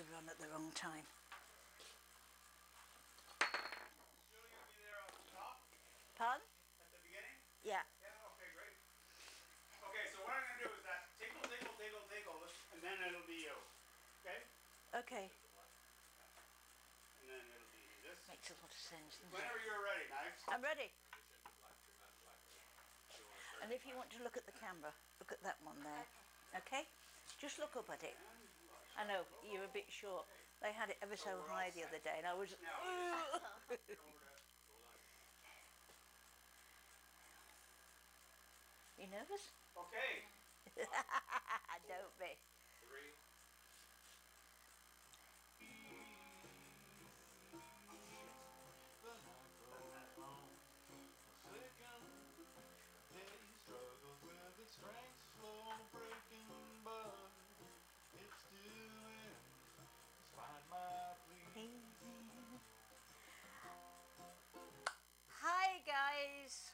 to run at the wrong time. Julie, you'll be there at the top? Pardon? At the beginning? Yeah. Yeah, okay, great. Okay, so what I'm going to do is that tickle, tickle, tickle, tickle, and then it'll be you. Okay? Okay. And then it'll be this. Makes a lot of sense, doesn't it? Whenever you're ready, Knives. I'm ready. And if you want to look at the camera, look at that one there. Okay? Just look up at it. I know, you're a bit short. They had it ever so high the other day and I was... You nervous? Okay. Don't be. 3. Hi guys,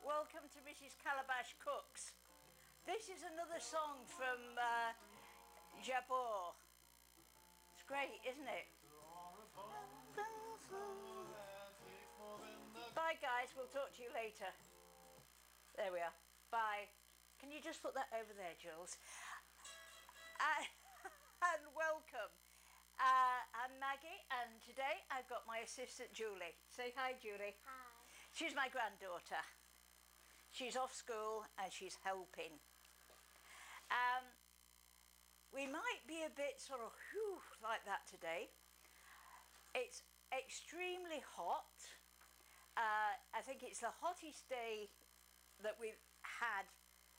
welcome to Mrs. Calabash Cooks. This is another song from Jabor. It's great, isn't it? Bye guys, we'll talk to you later. There we are. Bye. Can you just put that over there, Jules? And welcome. I'm Maggie, and today I've got my assistant Julie. Say hi, Julie. Hi. She's my granddaughter. She's off school and she's helping. We might be a bit sort of whew like that today. It's extremely hot. I think it's the hottest day that we've had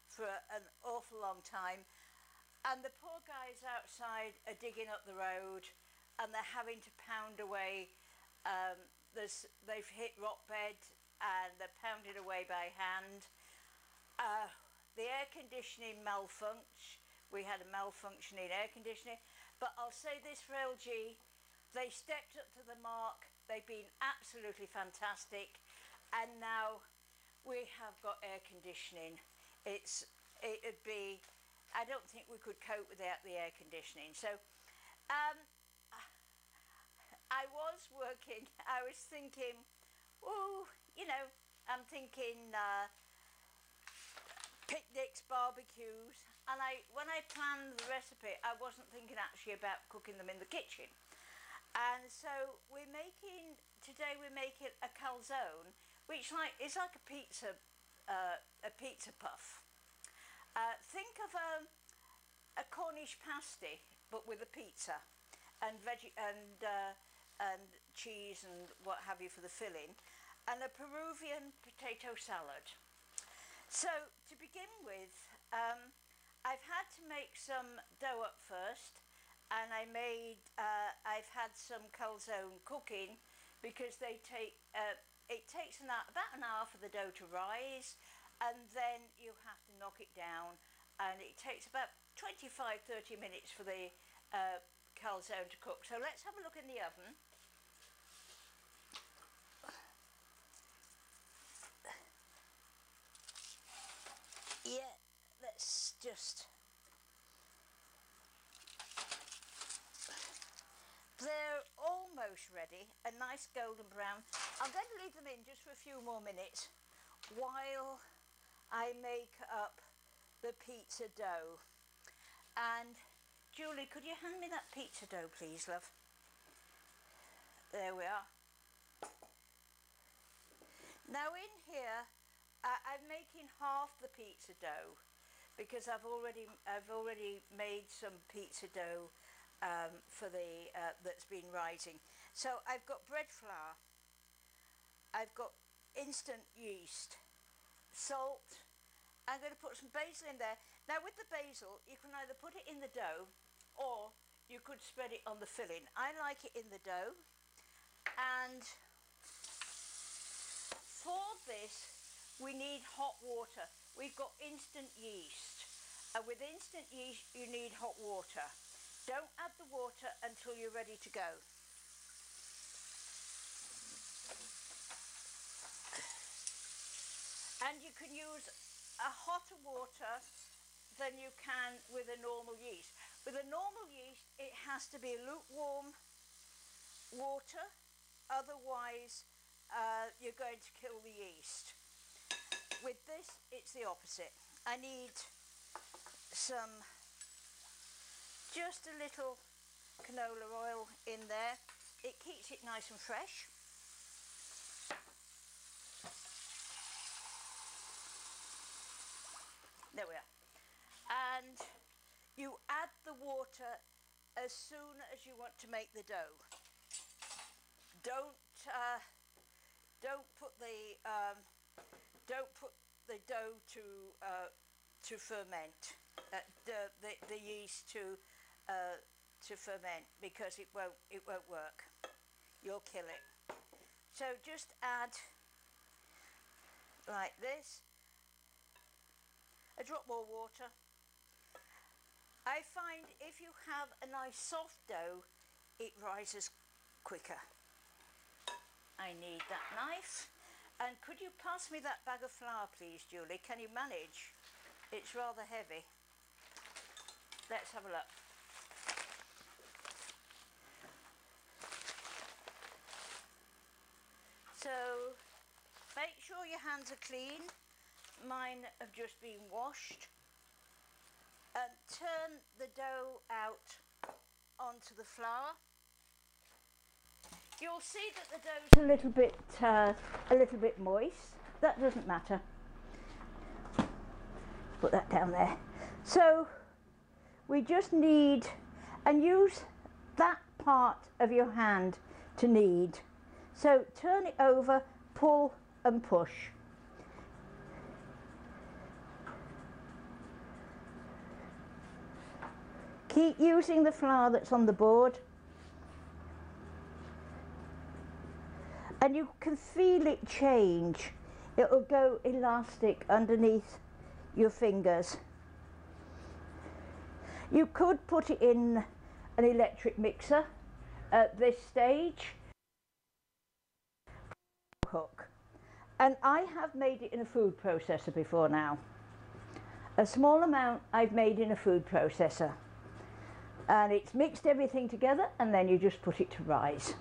for an awful long time. And the poor guys outside are digging up the road and they're having to pound away. They've hit rock bed and they're pounding away by hand. The air conditioning malfunctioned. We had a malfunctioning air conditioning. But I'll say this for LG, they stepped up to the mark. They've been absolutely fantastic. And now we have got air conditioning. It'd be, I don't think we could cope without the air conditioning. So I was working, I was thinking, oh, you know, I'm thinking picnics, barbecues, and when I planned the recipe, I wasn't thinking actually about cooking them in the kitchen. And so today we're making a calzone, which is like a pizza puff. Think of a Cornish pasty, but with a pizza, and and cheese and what have you for the filling, and a Peruvian potato salad. So to begin with, I've had to make some dough up first, and I've had some calzone cooking because they it takes about an hour for the dough to rise, and then you have to knock it down, and it takes about 25-30 minutes for the calzone to cook. So let's have a look in the oven. Yeah, let's just... They're almost ready, a nice golden brown. I'm going to leave them in just for a few more minutes while I make up the pizza dough. And Julie, could you hand me that pizza dough, please, love? There we are. Now in here, I'm making half the pizza dough because I've already made some pizza dough for the that's been rising. So I've got bread flour, I've got instant yeast, salt. I'm going to put some basil in there. Now with the basil, you can either put it in the dough or you could spread it on the filling. I like it in the dough. And for this, we need hot water. We've got instant yeast. And with instant yeast, you need hot water. Don't add the water until you're ready to go. And you can use a hotter water than you can with a normal yeast. With a normal yeast, it has to be lukewarm water, otherwise you're going to kill the yeast. With this, it's the opposite. I need just a little canola oil in there. It keeps it nice and fresh. There we are. And you add the water as soon as you want to make the dough. Don't put the dough to ferment. The yeast to ferment, because it won't work. You'll kill it. So just add like this. A drop more water. I find if you have a nice soft dough, it rises quicker. I need that knife. And could you pass me that bag of flour, please, Julie? Can you manage? It's rather heavy. Let's have a look. So make sure your hands are clean. Mine have just been washed. And turn the dough out onto the flour. You'll see that the dough's a little bit moist. That doesn't matter. Put that down there. So we just knead, and use that part of your hand to knead. So turn it over, pull and push. Keep using the flour that's on the board. And you can feel it change. It'll go elastic underneath your fingers. You could put it in an electric mixer at this stage. Hook. And I have made it in a food processor before now. A small amount I've made in a food processor. And it's mixed everything together, and then you just put it to rise.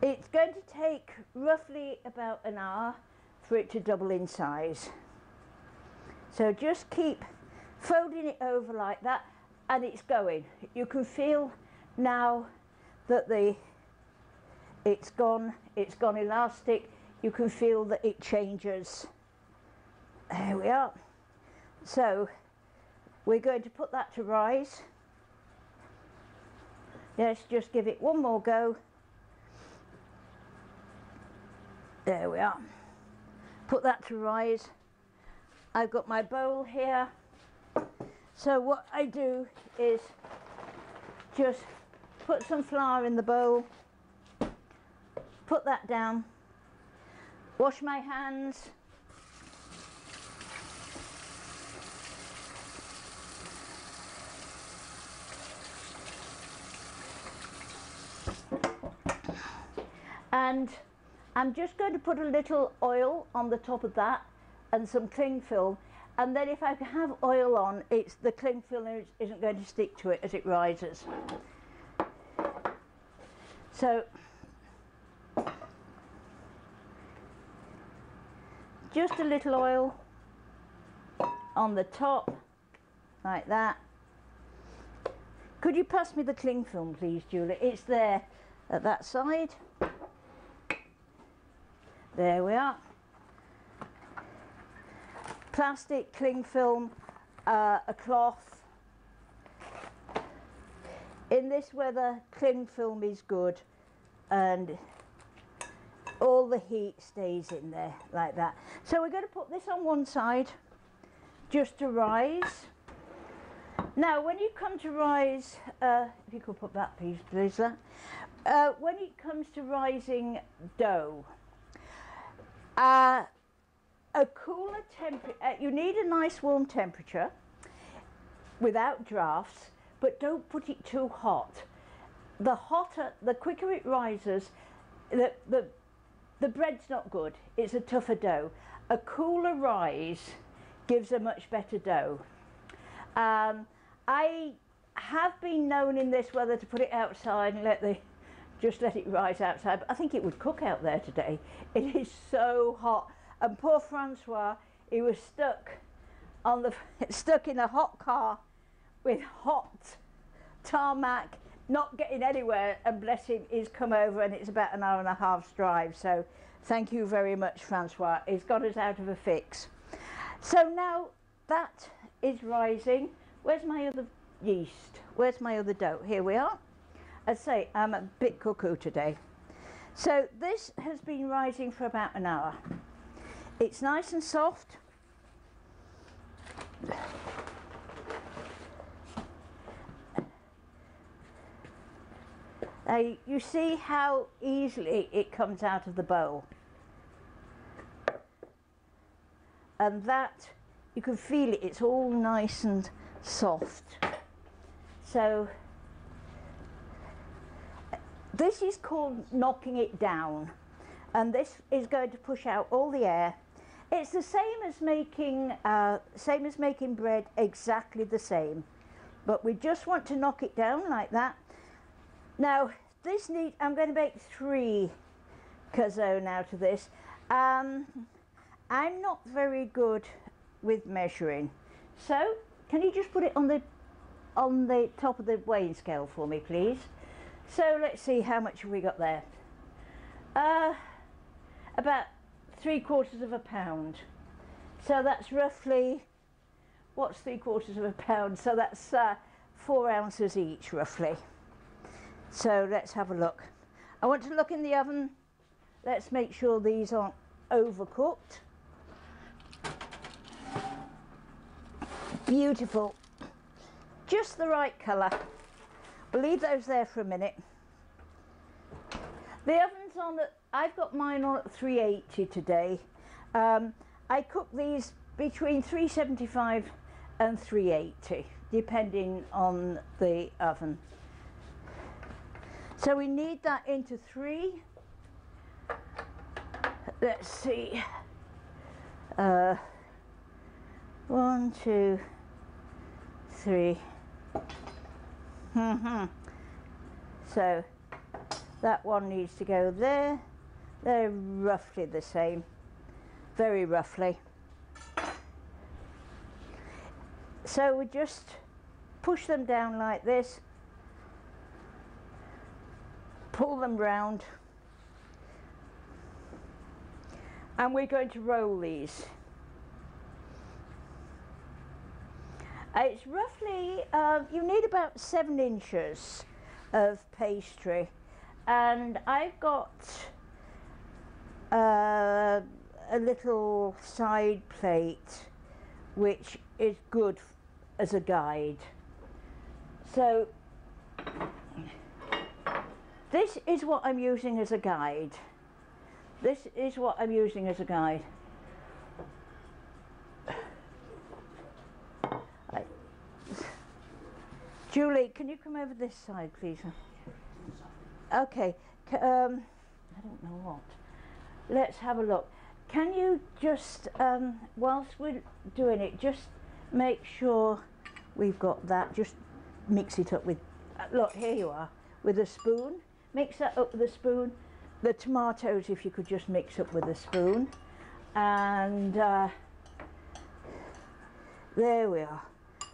It's going to take roughly about an hour for it to double in size. So just keep folding it over like that, and it's going. You can feel now that it's gone elastic. You can feel that it changes. There we are. So we're going to put that to rise. Let's just give it one more go. There we are. Put that to rise. I've got my bowl here. So what I do is just put some flour in the bowl, put that down, wash my hands, and I'm just going to put a little oil on the top of that and some cling film, and then if I have oil on, the cling film isn't going to stick to it as it rises. So just a little oil on the top like that. Could you pass me the cling film, please, Julie? It's there at that side. There we are. Plastic cling film, a cloth. In this weather, cling film is good, and all the heat stays in there like that. So we're going to put this on one side just to rise. Now when you come to rise, if you could put that piece, please, when it comes to rising dough, a cooler temperature, you need a nice warm temperature without drafts, but don't put it too hot. The hotter, the quicker it rises, the bread's not good. It's a tougher dough. A cooler rise gives a much better dough. I have been known in this weather to put it outside and just let it rise outside, but I think it would cook out there today. It is so hot, and poor Francois, he was stuck in a hot car with hot tarmac, not getting anywhere, and bless him, he's come over and it's about an hour and a half's drive. So thank you very much, Francois. He's got us out of a fix. So now that is rising. Where's my other yeast? Where's my other dough? Here we are. I'd say I'm a bit cuckoo today. So this has been rising for about an hour. It's nice and soft. You see how easily it comes out of the bowl. And that, you can feel it, it's all nice and soft. So this is called knocking it down, and this is going to push out all the air. It's the same as making bread, exactly the same, but we just want to knock it down like that. Now this I'm going to make 3 calzone out of this. I'm not very good with measuring, so can you just put it on the top of the weighing scale for me, please? So let's see, how much have we got there? About 3/4 pound. So that's roughly, what's 3/4 pound? So that's 4 ounces each, roughly. So let's have a look. I want to look in the oven. Let's make sure these aren't overcooked. Beautiful. Just the right colour. We'll leave those there for a minute. The oven's on I've got mine on at 380 today. I cook these between 375 and 380, depending on the oven. So we knead that into 3. Let's see. 1, 2, 3. So that one needs to go there. They're roughly the same, very roughly. So we just push them down like this, pull them round, and we're going to roll these. It's roughly, you need about 7 inches of pastry, and I've got a little side plate which is good as a guide. So this is what I'm using as a guide. This is what I'm using as a guide. Julie, can you come over this side, please? Okay, I don't know what. Let's have a look. Can you just, whilst we're doing it, just make sure we've got that. Just mix it up with, look, here you are, with a spoon. Mix that up with a spoon. The tomatoes, if you could just mix up with a spoon. And there we are.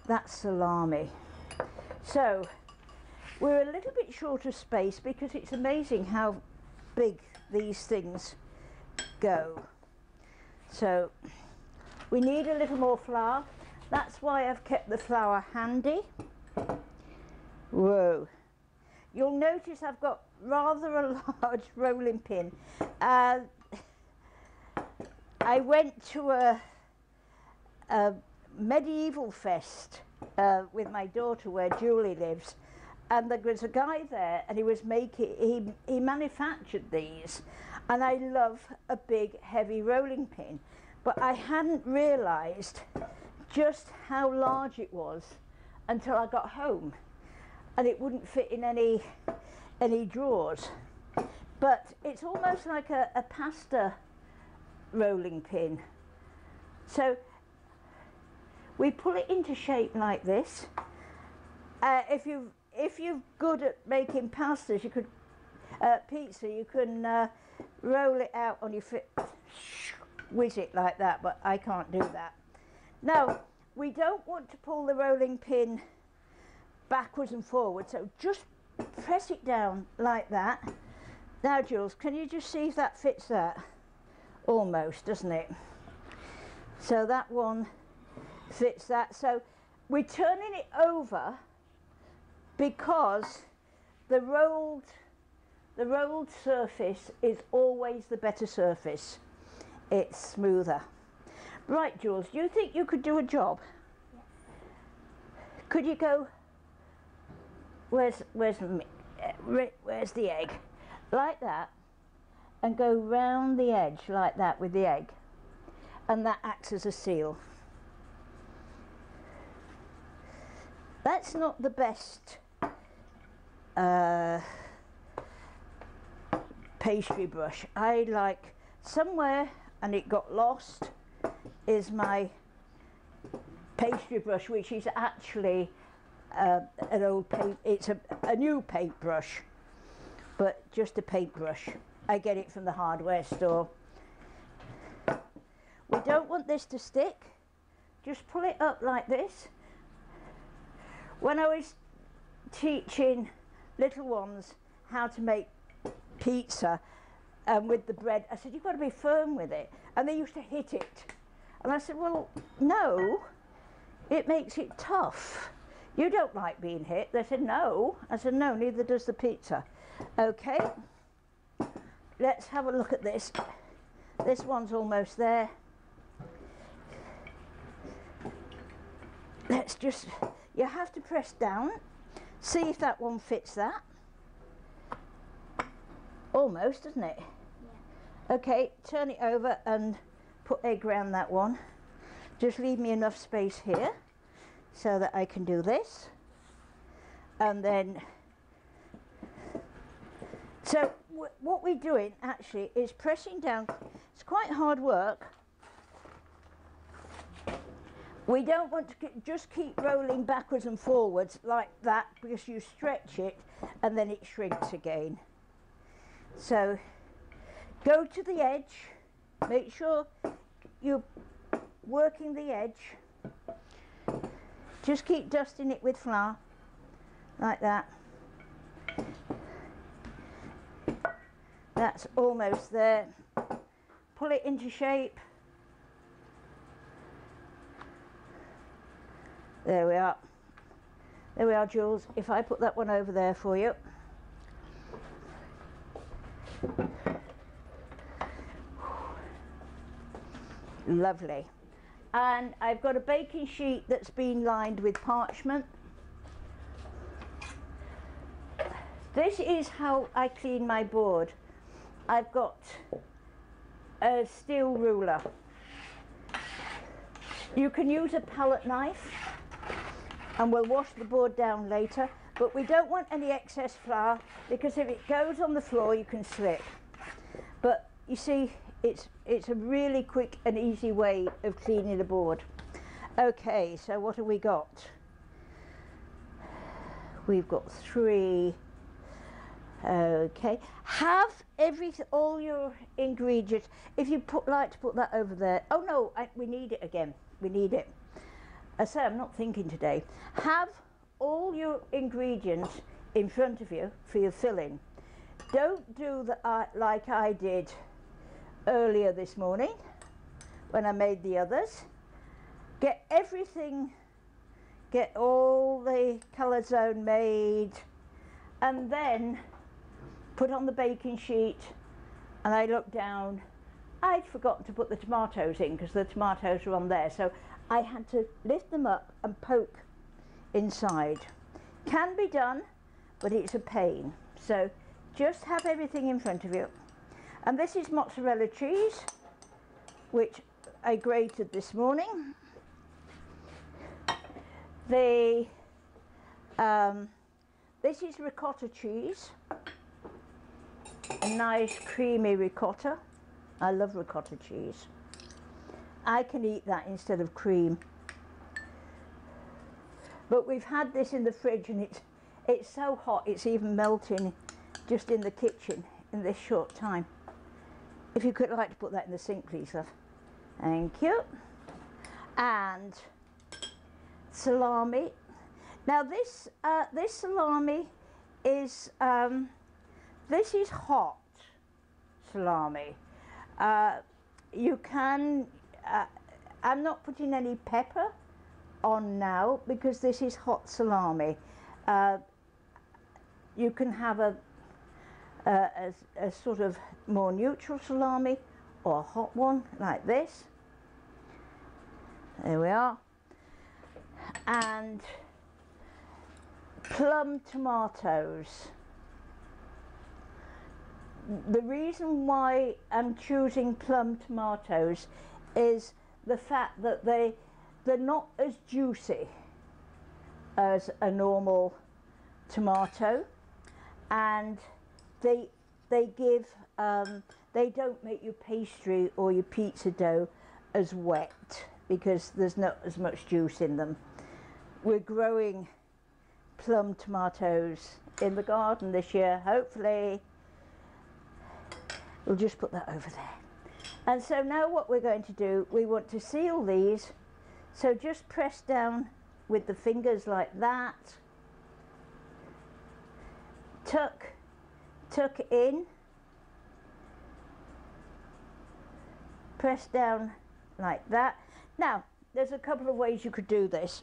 That's salami. So we're a little bit short of space because it's amazing how big these things go. So we need a little more flour. That's why I've kept the flour handy. Whoa. You'll notice I've got rather a large rolling pin. I went to a medieval fest with my daughter where Julie lives, and there was a guy there, and he was he manufactured these, and I love a big heavy rolling pin, but I hadn't realised just how large it was until I got home, and it wouldn't fit in any drawers. But it's almost like a pasta rolling pin. So we pull it into shape like this, If you're good at making pastas, you could pizza, you can roll it out on your whiz it like that, but I can't do that. Now, we don't want to pull the rolling pin backwards and forwards, so just press it down like that. Now, Jules, can you just see if that fits that? Almost, doesn't it? So that one fits that. So we're turning it over because the rolled surface is always the better surface. It's smoother. Right, Jules, do you think you could do a job? Yes. Could you go, where's the egg? Like that, and go round the edge like that with the egg, and that acts as a seal. That's not the best pastry brush. I like somewhere, and it got lost, is my pastry brush, which is actually an old paint. It's a new paintbrush, but just a paintbrush. I get it from the hardware store. We don't want this to stick. Just pull it up like this. When I was teaching little ones how to make pizza with the bread, I said, you've got to be firm with it. And they used to hit it. And I said, well, no, it makes it tough. You don't like being hit. They said, no. I said, no, neither does the pizza. Okay, let's have a look at this. This one's almost there. Let's just, you have to press down, see if that one fits that. Almost, doesn't it? Yeah. Okay, turn it over and put egg around that one. Just leave me enough space here so that I can do this. And then, so what we're doing actually is pressing down. It's quite hard work. We don't want to just keep rolling backwards and forwards like that, because you stretch it and then it shrinks again. So go to the edge, make sure you're working the edge. Just keep dusting it with flour like that. That's almost there. Pull it into shape. There we are. There we are, Jules. If I put that one over there for you. Lovely. And I've got a baking sheet that's been lined with parchment. This is how I clean my board. I've got a steel ruler. You can use a palette knife, and we'll wash the board down later, but we don't want any excess flour, because if it goes on the floor you can slip. But you see, it's a really quick and easy way of cleaning a board. Okay, so what have we got? We've got 3. Okay, have all your ingredients. If you like to put that over there. Oh no, we need it again. We need it. I say I'm not thinking today. Have all your ingredients in front of you for your filling. Don't do like I did earlier this morning when I made the others. Get everything, get all the calzone made, and then put on the baking sheet. And I looked down, I'd forgotten to put the tomatoes in because the tomatoes were on there, so I had to lift them up and poke inside. Can be done, but it's a pain. So just have everything in front of you. And this is mozzarella cheese, which I grated this morning. This is ricotta cheese, a nice creamy ricotta. I love ricotta cheese. I can eat that instead of cream. But we've had this in the fridge and it's so hot it's even melting just in the kitchen in this short time. If you could like to put that in the sink, please, love. Thank you. And salami. Now this this salami is this is hot salami. You can. I'm not putting any pepper on now because this is hot salami. You can have a sort of more neutral salami or a hot one like this. There we are. And plum tomatoes. The reason why I'm choosing plum tomatoes is the fact that they're not as juicy as a normal tomato, and they give they don't make your pastry or your pizza dough as wet because there's not as much juice in them. We're growing plum tomatoes in the garden this year, hopefully. We'll just put that over there. And so now what we're going to do, we want to seal these, so just press down with the fingers like that, tuck in, press down like that. Now there's a couple of ways you could do this.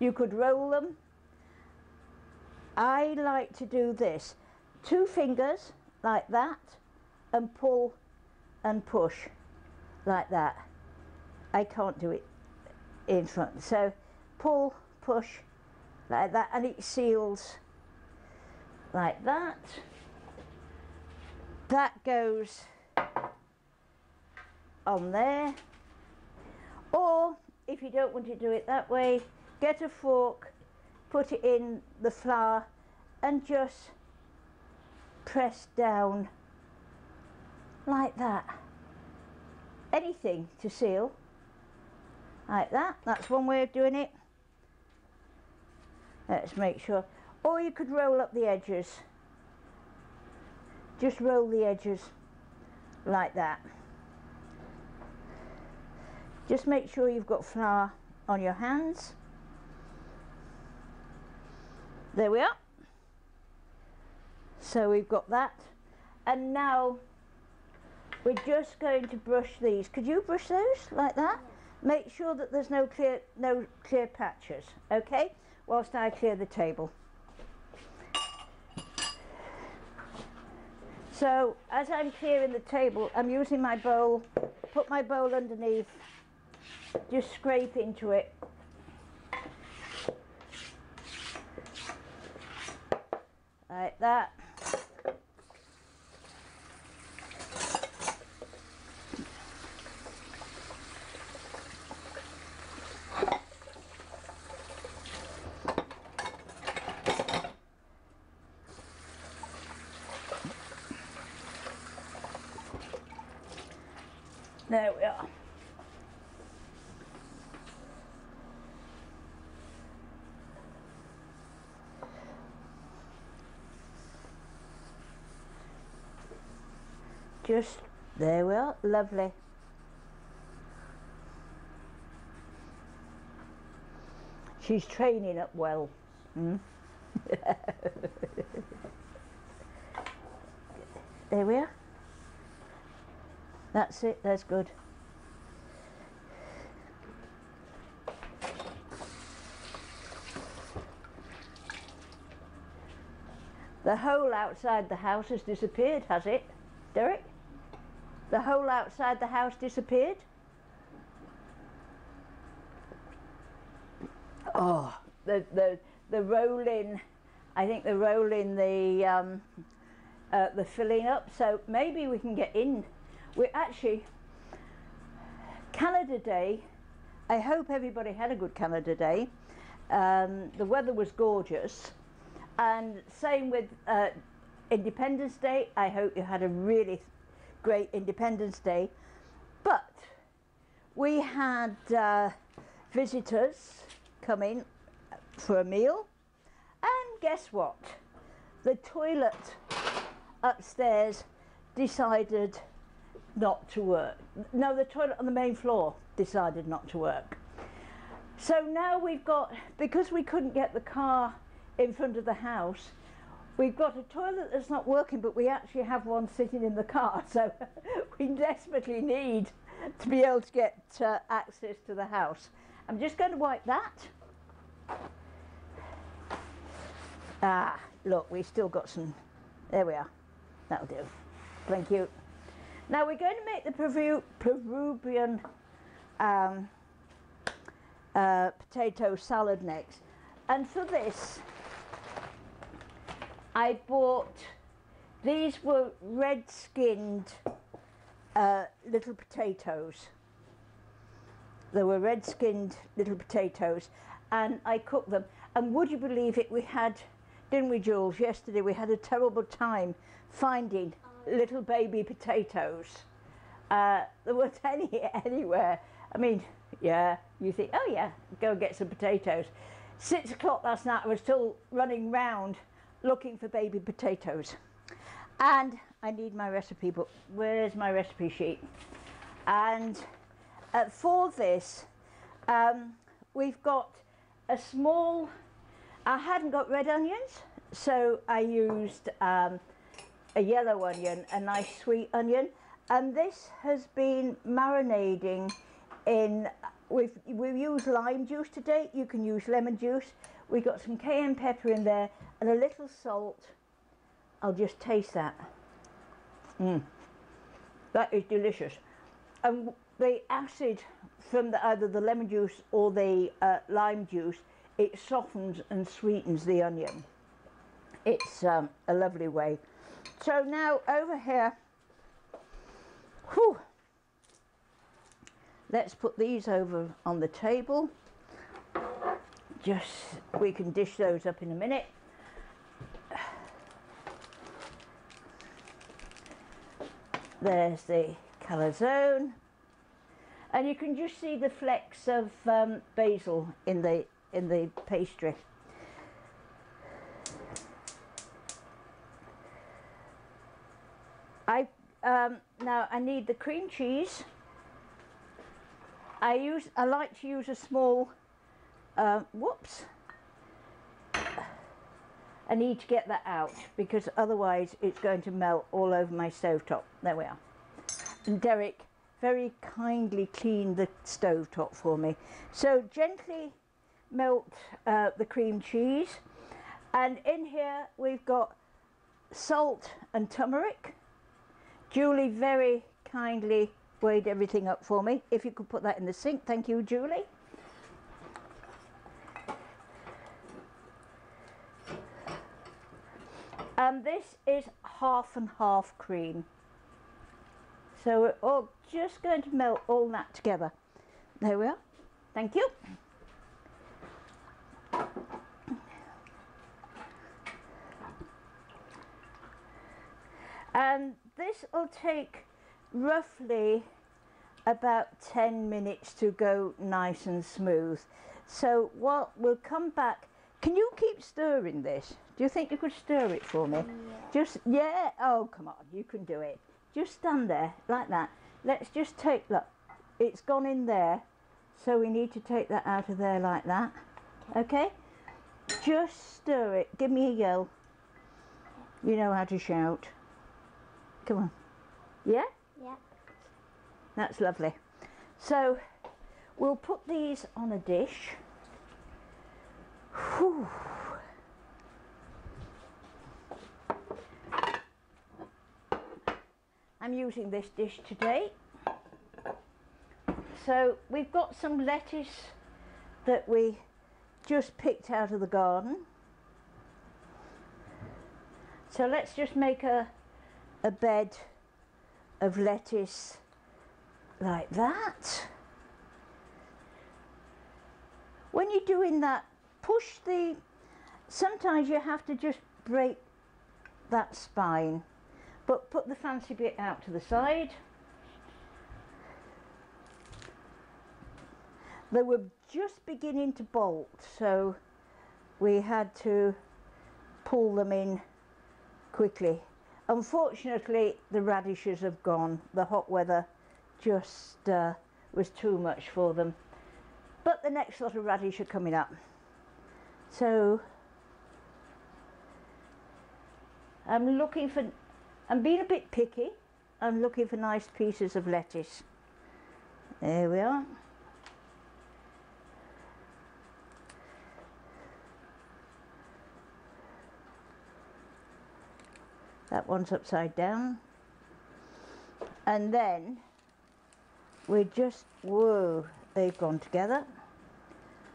You could roll them. I like to do this, 2 fingers like that, and pull and push like that. I can't do it in front, so pull, push like that, and it seals like that. That goes on there. Or if you don't want to do it that way, get a fork, put it in the flour and just press down like that. Anything to seal like that. That's one way of doing it. Let's make sure. Or you could roll up the edges. Just roll the edges like that. Just make sure you've got flour on your hands. There we are. So we've got that. And now we're just going to brush these. Could you brush those like that? Make sure that there's no clear patches, okay? Whilst I clear the table. So as I'm clearing the table, I'm using my bowl, put my bowl underneath, just scrape into it. Like that. There we are. Just, there we are, lovely. She's training up well. There we are. That's it, that's good. The hole outside the house has disappeared, has it, Derek? The hole outside the house disappeared? Oh, the rolling, I think the rolling the filling up, so maybe we can get in. We're actually, Canada Day, I hope everybody had a good Canada Day. The weather was gorgeous, and same with Independence Day. I hope you had a really great Independence Day. But we had visitors coming for a meal, and guess what? The toilet upstairs decided not to work. No, the toilet on the main floor decided not to work. So now we've got, because we couldn't get the car in front of the house, we've got a toilet that's not working, but we actually have one sitting in the car, so we desperately need to be able to get access to the house. I'm just going to wipe that. Ah, look, we've still got some, there we are, that'll do. Thank you. Now we're going to make the Peruvian potato salad next. And for this, I bought, these were red-skinned little potatoes. They were red-skinned little potatoes, and I cooked them. And would you believe it, we had, didn't we, Jules, yesterday we had a terrible time finding little baby potatoes. There weren't any anywhere. I mean, yeah, you think, oh yeah, go and get some potatoes. 6 o'clock last night, I was still running round looking for baby potatoes. And I need my recipe book. Where's my recipe sheet? And for this, we've got a small, I hadn't got red onions, so I used a yellow onion, a nice sweet onion. And this has been marinating in, we've used lime juice today. You can use lemon juice. We've got some cayenne pepper in there and a little salt. I'll just taste that. That is delicious. And the acid from either the lemon juice or the lime juice, it softens and sweetens the onion. It's a lovely way. So now over here, whew, let's put these over on the table. Just, we can dish those up in a minute. There's the calzone, and you can just see the flecks of basil in the pastry. Now I need the cream cheese. I like to use a small. Whoops. I need to get that out because otherwise it's going to melt all over my stovetop. There we are. And Derek very kindly cleaned the stovetop for me. So gently melt the cream cheese. And in here we've got salt and turmeric. Julie very kindly weighed everything up for me. If you could put that in the sink, thank you, Julie. And this is half and half cream. So we're all just going to melt all that together. There we are. Thank you. And this will take roughly about 10 minutes to go nice and smooth. So what we'll come back. Can you keep stirring this? Do you think you could stir it for me? Yeah. Yeah, oh come on, you can do it. Just stand there like that. Let's just take, look, it's gone in there. So we need to take that out of there like that. Okay? Just stir it. Give me a yell. You know how to shout. Come on. Yeah? Yeah. That's lovely. So we'll put these on a dish. Whew. I'm using this dish today. So we've got some lettuce that we just picked out of the garden. So let's just make a bed of lettuce like that. When you're doing that, sometimes you have to just break that spine, but put the fancy bit out to the side. They were just beginning to bolt, so we had to pull them in quickly. Unfortunately, the radishes have gone. The hot weather just was too much for them. But the next lot of radish are coming up. So I'm being a bit picky. I'm looking for nice pieces of lettuce. There we are. That one's upside down. And then we just, whoa, they've gone together.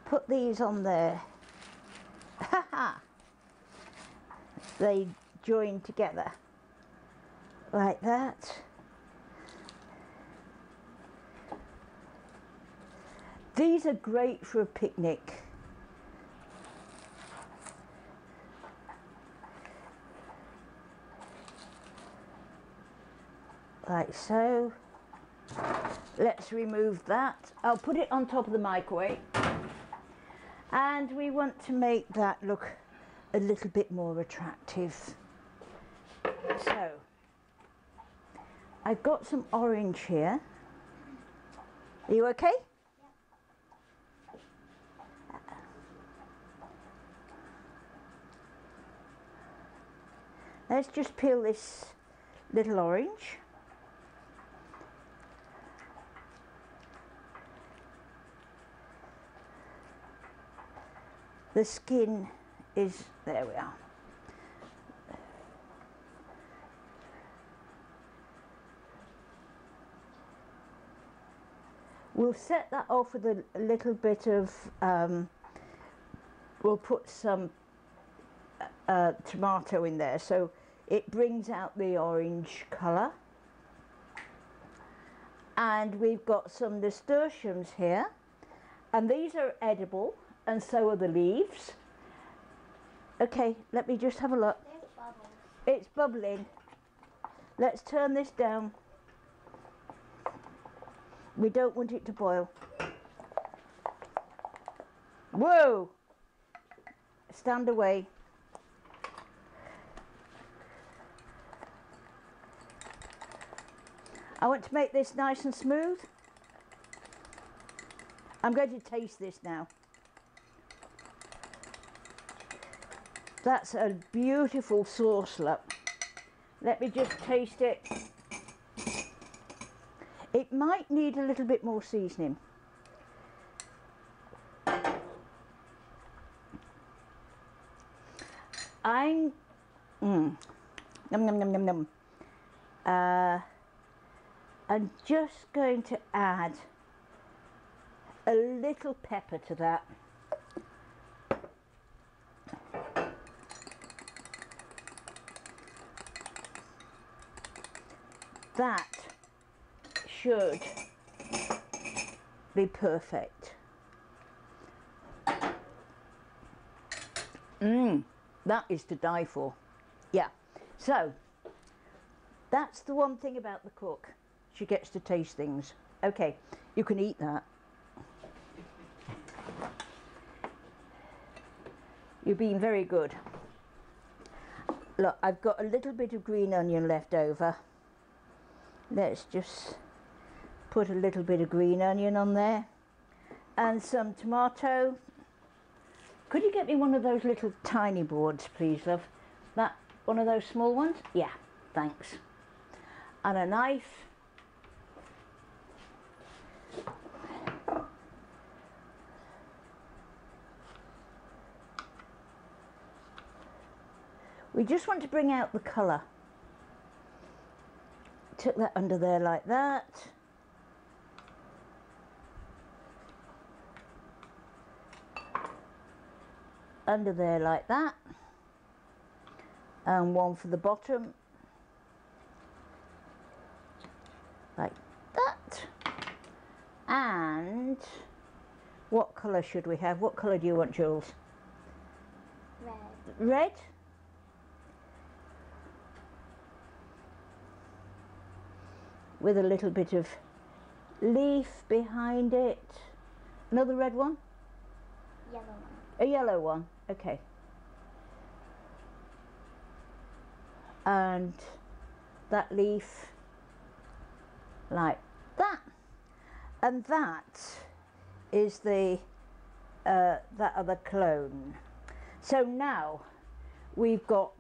Put these on there. Ha ha! They join together like that. These are great for a picnic. Like so. Let's remove that. I'll put it on top of the microwave. And we want to make that look a little bit more attractive. So, I've got some orange here. Are you okay? Yep. Let's just peel this little orange. The skin is, there we are. We'll set that off with a little bit of, we'll put some tomato in there so it brings out the orange colour. And we've got some nasturtiums here, and these are edible. And so are the leaves. Okay, let me just have a look. There's bubbles. It's bubbling. Let's turn this down. We don't want it to boil. Whoa! Stand away. I want to make this nice and smooth. I'm going to taste this now. That's a beautiful sauce, look. Let me just taste it. It might need a little bit more seasoning. I'm yum yum yum yum yum. I'm just going to add a little pepper to that. That should be perfect. That is to die for. Yeah. So, that's the one thing about the cook. She gets to taste things. Okay, you can eat that. You've been very good. Look, I've got a little bit of green onion left over. Let's just put a little bit of green onion on there. And some tomato. Could you get me one of those little tiny boards, please, love? That, one of those small ones? Yeah, thanks. And a knife. We just want to bring out the colour. Tuck that under there like that. Under there like that. And one for the bottom. Like that. And what colour should we have? What colour do you want, Jules? Red. Red? With a little bit of leaf behind it, Another red one? Yellow one. A yellow one, okay. And that leaf like that. And that is the that other clone. So now we've got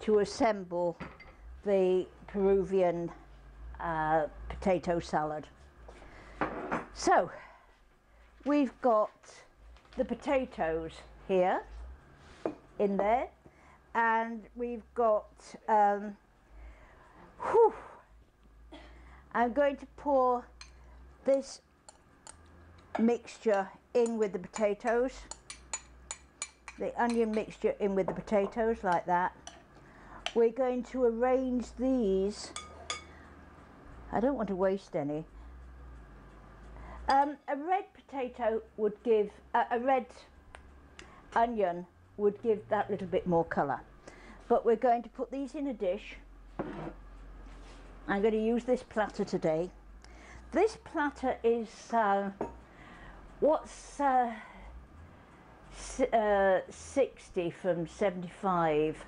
to assemble the Peruvian potato salad. So we've got the potatoes here in there, and we've got I'm going to pour this mixture in with the potatoes, the onion mixture in with the potatoes like that. We're going to arrange these. I don't want to waste any. A red potato would give, a red onion would give that little bit more colour. But we're going to put these in a dish. I'm going to use this platter today. This platter is what's 60 from 75?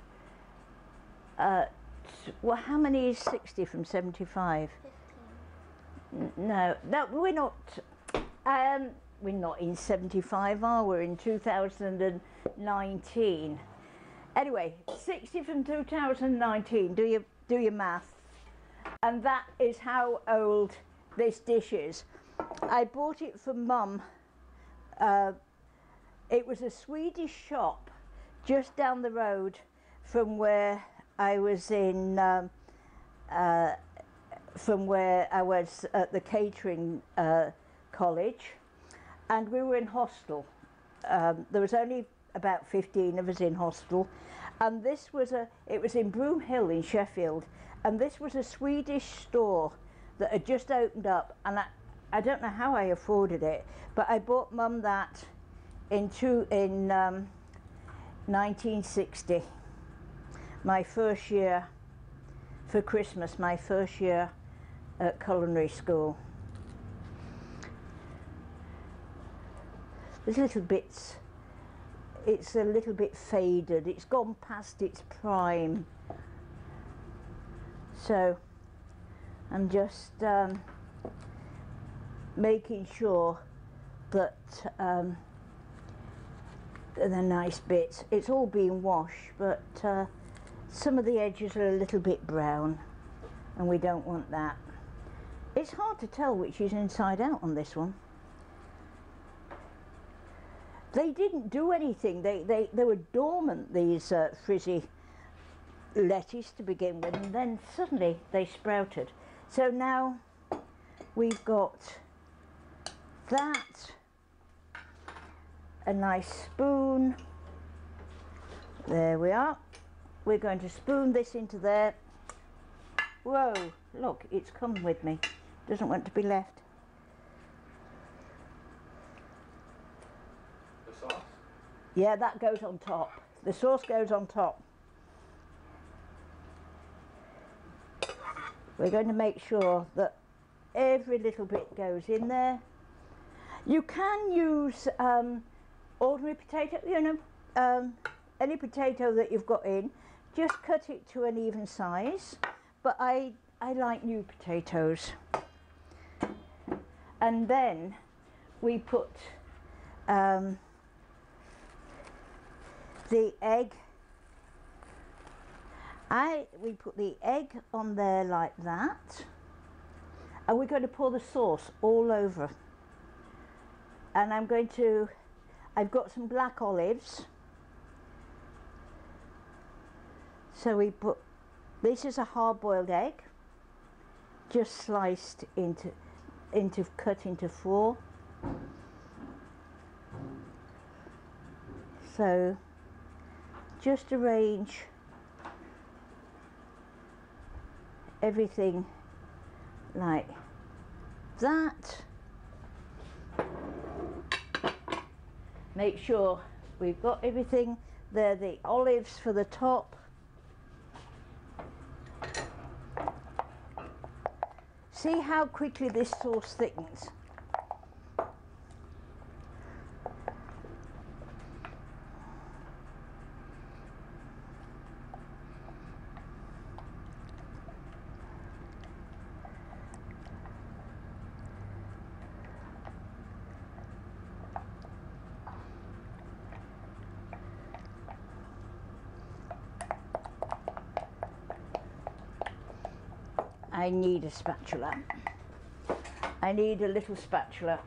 Well, how many is 60 from 75? 15. No, we're not. We're not in 75, are we? We're in 2019. Anyway, 60 from 2019. Do your math. And that is how old this dish is. I bought it from Mum. It was a Swedish shop just down the road from where I was in, from where I was at the catering college, and we were in hostel. There was only about 15 of us in hostel, and this was it was in Broom Hill in Sheffield, and this was a Swedish store that had just opened up, and I don't know how I afforded it, but I bought Mum that in 1960, my first year for Christmas, my first year at culinary school. There's little bits, it's a little bit faded, it's gone past its prime. So I'm just making sure that they're nice bits. It's all been washed, but some of the edges are a little bit brown, and we don't want that. It's hard to tell which is inside out on this one. They didn't do anything. They were dormant, these frizzy lettuce to begin with, and then suddenly they sprouted. So now we've got that, a nice spoon. There we are. We're going to spoon this into there. Whoa, look, it's come with me. Doesn't want to be left. The sauce? Yeah, that goes on top. The sauce goes on top. We're going to make sure that every little bit goes in there. You can use ordinary potato, you know, any potato that you've got in, just cut it to an even size. But I like new potatoes. And then we put the egg. We put the egg on there like that, and we're going to pour the sauce all over. And I've got some black olives, so we put, this is a hard-boiled egg, just sliced cut into 4. So just arrange everything like that. Make sure we've got everything there, the olives for the top. See how quickly this sauce thickens. I need a spatula. I need a little spatula.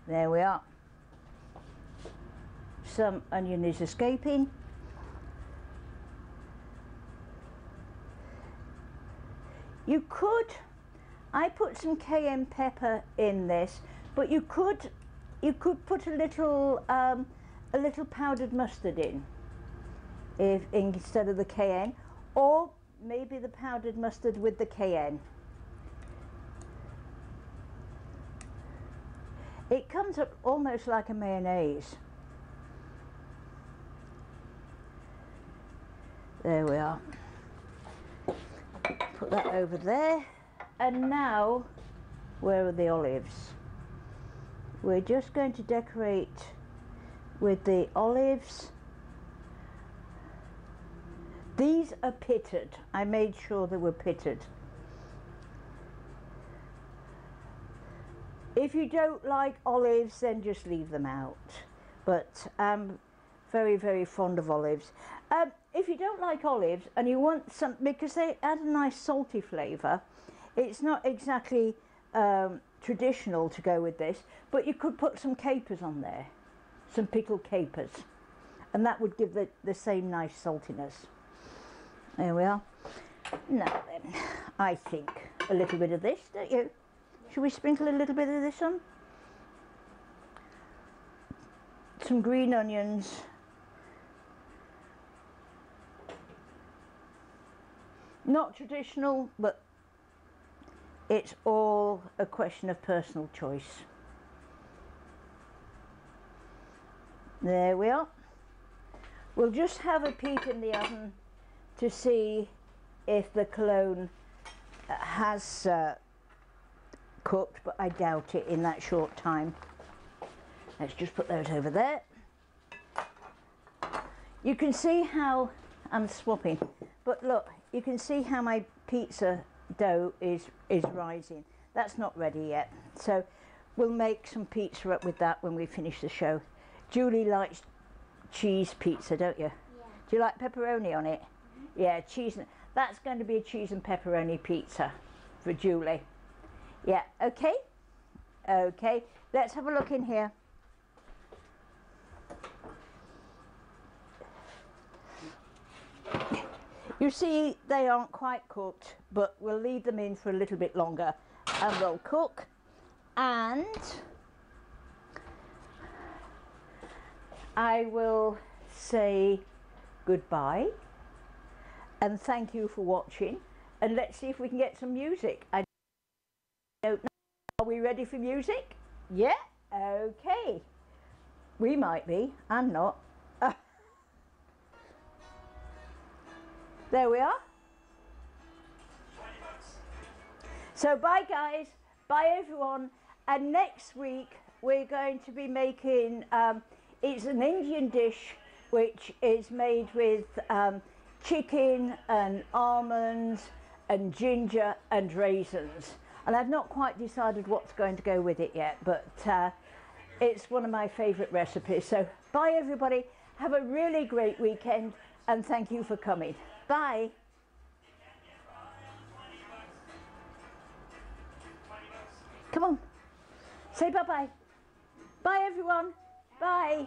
There we are. Some onion is escaping. You could, I put some cayenne pepper in this, but you could put a little powdered mustard in, if instead of the cayenne, or maybe the powdered mustard with the cayenne. It comes up almost like a mayonnaise. There we are. Put that over there. And now, where are the olives? We're just going to decorate with the olives. These are pitted. I made sure they were pitted. If you don't like olives, then just leave them out. But I'm very, very fond of olives. If you don't like olives and you want some, because they add a nice salty flavour, it's not exactly traditional to go with this, but you could put some capers on there, some pickled capers, and that would give the same nice saltiness. There we are. Now then, I think a little bit of this, don't you? Should we sprinkle a little bit of this on? Some green onions. Not traditional, but it's all a question of personal choice. There we are. We'll just have a peek in the oven to see if the cologne has cooked, but I doubt it in that short time. Let's just put those over there. You can see how I'm swapping, but look, you can see how my pizza dough is rising. That's not ready yet, so we'll make some pizza up with that when we finish the show. Julie likes cheese pizza, don't you? Yeah. Do you like pepperoni on it? Mm-hmm. Yeah, cheese. That's going to be a cheese and pepperoni pizza for Julie. Yeah, okay. Okay, let's have a look in here. You see, they aren't quite cooked, but we'll leave them in for a little bit longer and they'll cook. And I will say goodbye and thank you for watching, and let's see if we can get some music. I don't know. Are we ready for music? Yeah? Okay. We might be. I'm not. There we are. So bye guys, bye everyone, and next week we're going to be making, it's an Indian dish which is made with chicken and almonds and ginger and raisins, and I've not quite decided what's going to go with it yet, but it's one of my favourite recipes. So bye everybody, have a really great weekend and thank you for coming. Bye. Come on. Say bye-bye. Bye, everyone. Bye.